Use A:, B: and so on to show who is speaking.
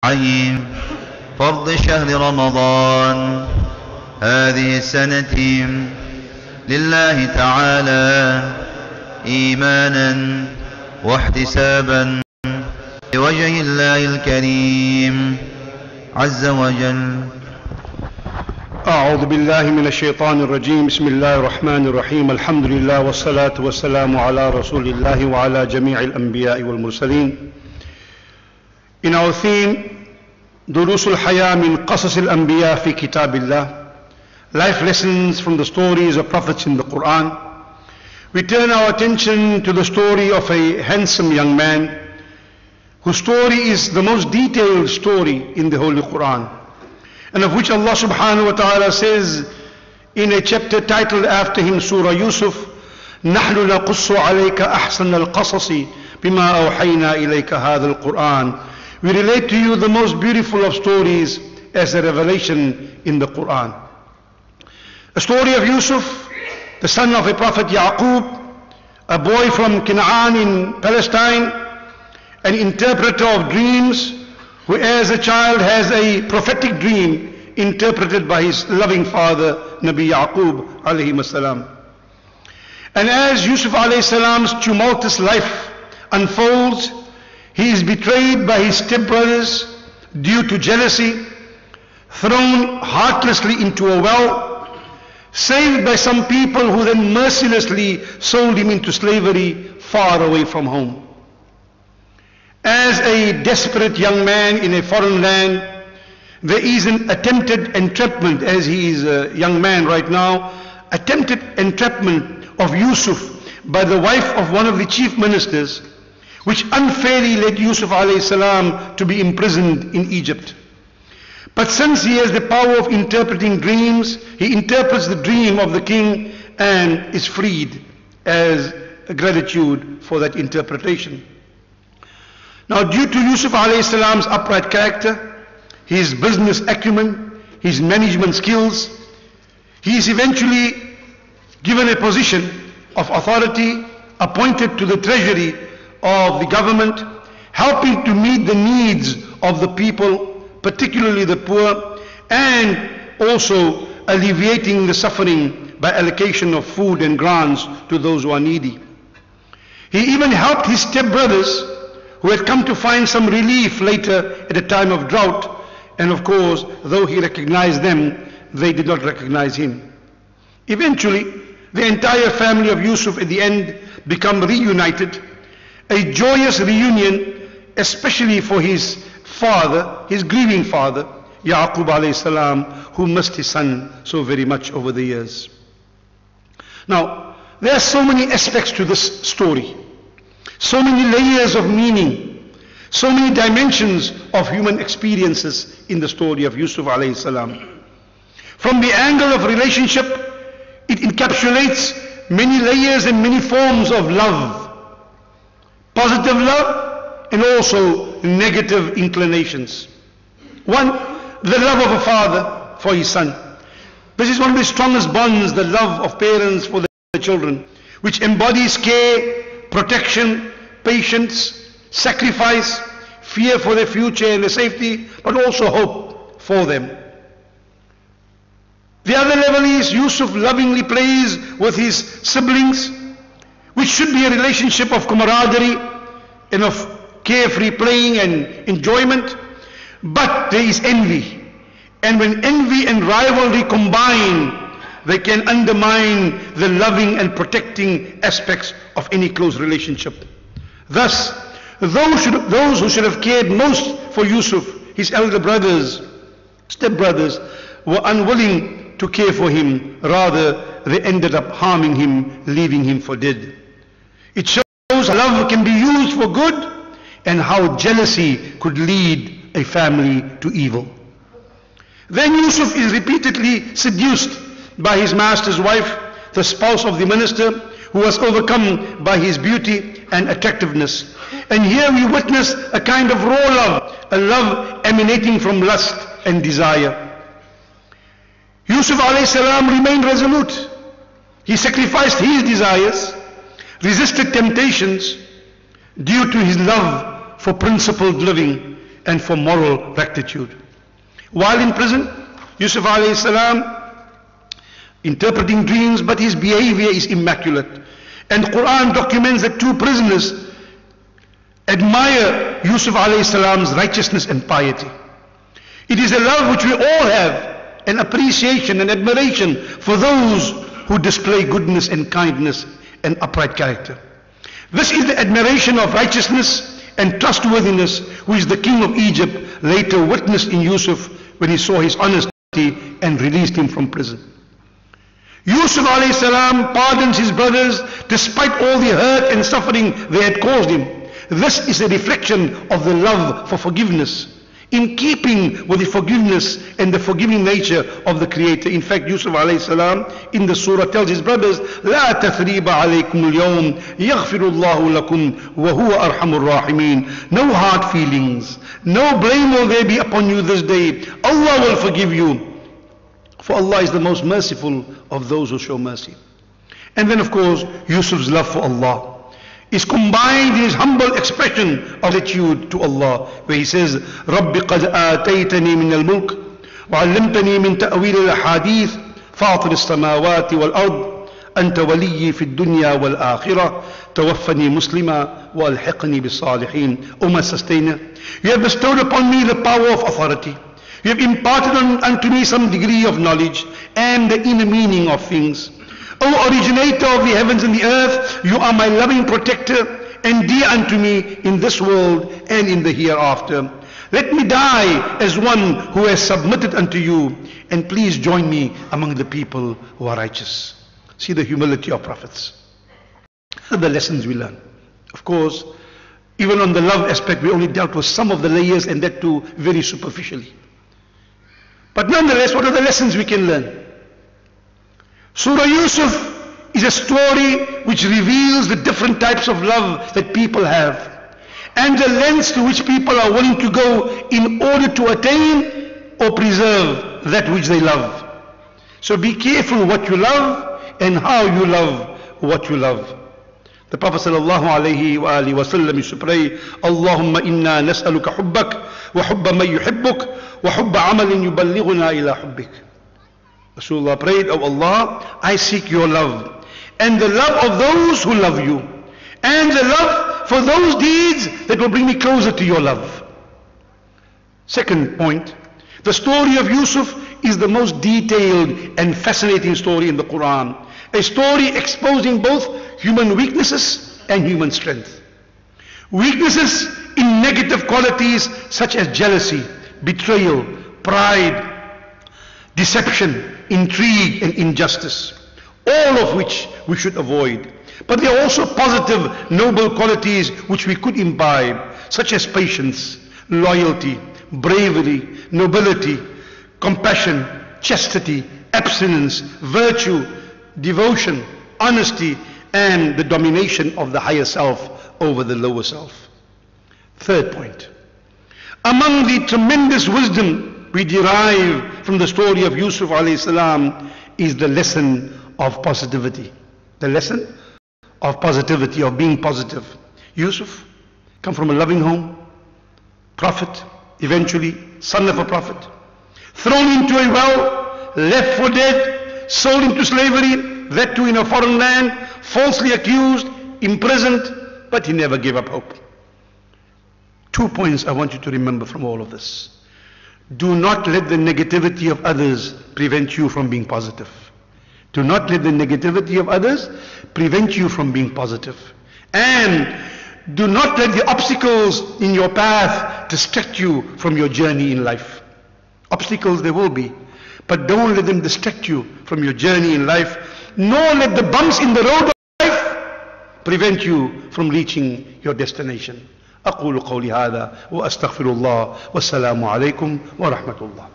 A: عين فرض شهر رمضان هذه السنة لله تعالى إيمانا واحتسابا لوجه الله الكريم عز وجل.
B: أعوذ بالله من الشيطان الرجيم. بسم الله الرحمن الرحيم. الحمد لله والصلاة والسلام على رسول الله وعلى جميع الأنبياء والمرسلين. In our theme, دروس الحياة من قصص الأنبياء في كتاب الله, life lessons from the stories of prophets in the Quran, we turn our attention to the story of a handsome young man whose story is the most detailed story in the Holy Quran, and of which Allah subhanahu wa ta'ala says in a chapter titled after him, Surah Yusuf, نحن نقص عليك أحسن القصص بما أوحينا إليك هذا القرآن. We relate to you the most beautiful of stories as a revelation in the Quran. A story of Yusuf, the son of a prophet Yaqub, a boy from Canaan in Palestine, an interpreter of dreams, who as a child has a prophetic dream interpreted by his loving father, Nabi Yaqub alayhi salam. And as Yusuf alayhi salam's tumultuous life unfolds, he is betrayed by his stepbrothers due to jealousy, thrown heartlessly into a well, saved by some people who then mercilessly sold him into slavery far away from home. As a desperate young man in a foreign land, there is an attempted entrapment, as he is a young man right now, attempted entrapment of Yusuf by the wife of one of the chief ministers, which unfairly led Yusuf alayhi salam to be imprisoned in Egypt. But since he has the power of interpreting dreams, he interprets the dream of the king and is freed as a gratitude for that interpretation. Now, due to Yusuf alayhi salam's upright character, his business acumen, his management skills, he is eventually given a position of authority, appointed to the treasury of the government, helping to meet the needs of the people, particularly the poor, and also alleviating the suffering by allocation of food and grants to those who are needy. He even helped his stepbrothers, who had come to find some relief later at a time of drought, and of course, though he recognized them, they did not recognize him. Eventually, the entire family of Yusuf at the end become reunited, a joyous reunion, especially for his father, his grieving father, Yaqub alayhi salam, who missed his son so very much over the years. Now, there are so many aspects to this story, so many layers of meaning, so many dimensions of human experiences in the story of Yusuf alayhi salam. From the angle of relationship, it encapsulates many layers and many forms of love. Positive love and also negative inclinations. One, the love of a father for his son. This is one of the strongest bonds, the love of parents for their children, which embodies care, protection, patience, sacrifice, fear for their future and their safety, but also hope for them. The other level is Yusuf lovingly plays with his siblings, which should be a relationship of camaraderie and of carefree playing and enjoyment, but there is envy. And when envy and rivalry combine, they can undermine the loving and protecting aspects of any close relationship. Thus, those who should have cared most for Yusuf, his elder brothers, stepbrothers, were unwilling to care for him. Rather, they ended up harming him, leaving him for dead. It shows how love can be used for good and how jealousy could lead a family to evil. Then Yusuf is repeatedly seduced by his master's wife, the spouse of the minister, who was overcome by his beauty and attractiveness. And here we witness a kind of raw love, a love emanating from lust and desire. Yusuf alayhi salam remained resolute. He sacrificed his desires, resisted temptations due to his love for principled living, and for moral rectitude. While in prison, Yusuf alayhi salam interpreting dreams, but his behavior is immaculate. And Quran documents that two prisoners admire Yusuf alayhi salam's righteousness and piety. It is a love which we all have, an appreciation and admiration for those who display goodness and kindness and upright character. This is the admiration of righteousness and trustworthiness which the king of Egypt later witnessed in Yusuf when he saw his honesty and released him from prison. Yusuf alayhi salam pardons his brothers despite all the hurt and suffering they had caused him. This is a reflection of the love for forgiveness, in keeping with the forgiveness and the forgiving nature of the Creator. In fact, Yusuf alayhi salam in the surah tells his brothers, لا تثريب عليكم اليوم يغفر الله لكم وهو أرحم الراحمين. No hard feelings, no blame will there be upon you this day. Allah will forgive you, for Allah is the most merciful of those who show mercy. And then of course, Yusuf's love for Allah is combined in his humble expression of gratitude to Allah, where he says, رَبِّ قَدْ آتَيْتَنِي مِنَ الْمُلْكِ وَعَلَّمْتَنِي مِنْ تَأْوِيلِ الْأَحَادِيثِ فَاطِرِ السَّمَاوَاتِ وَالْأَرْضِ أَنْتَ وَلِيِّي فِي الدُّنْيَا وَالْآخِرَةِ توفني مسلما وألحقني بالصالحين. O my sustainer, you have bestowed upon me the power of authority. You have imparted unto me some degree of knowledge and the inner meaning of things. O originator of the heavens and the earth, you are my loving protector and dear unto me in this world and in the hereafter. Let me die as one who has submitted unto you, and please join me among the people who are righteous. See the humility of prophets. The lessons we learn. Of course, even on the love aspect, we only dealt with some of the layers, and that too very superficially. But nonetheless, what are the lessons we can learn? Surah Yusuf is a story which reveals the different types of love that people have, and the lengths to which people are willing to go in order to attain or preserve that which they love. So be careful what you love and how you love what you love. The Prophet ﷺ used to pray, Allahumma inna nas'aluka hubbak wa hubba man yuhibbuk wa hubba amalin yuballighuna ila hubbik. Rasulullah prayed, oh Allah, I seek your love and the love of those who love you, and the love for those deeds that will bring me closer to your love. Second point, the story of Yusuf is the most detailed and fascinating story in the Quran. A story exposing both human weaknesses and human strength. Weaknesses in negative qualities such as jealousy, betrayal, pride, deception, intrigue and injustice, all of which we should avoid. But there are also positive, noble qualities which we could imbibe, such as patience, loyalty, bravery, nobility, compassion, chastity, abstinence, virtue, devotion, honesty, and the domination of the higher self over the lower self. Third point, among the tremendous wisdom we derive from the story of Yusuf alayhi salam is the lesson of positivity. The lesson of positivity, of being positive. Yusuf come from a loving home, prophet, eventually son of a prophet, thrown into a well, left for dead, sold into slavery, that too in a foreign land, falsely accused, imprisoned, but he never gave up hope. 2 points I want you to remember from all of this. Do not let the negativity of others prevent you from being positive. Do not let the negativity of others prevent you from being positive. And do not let the obstacles in your path distract you from your journey in life. Obstacles there will be, but don't let them distract you from your journey in life, nor let the bumps in the road of life prevent you from reaching your destination. أقول قولي هذا وأستغفر الله والسلام عليكم ورحمة الله.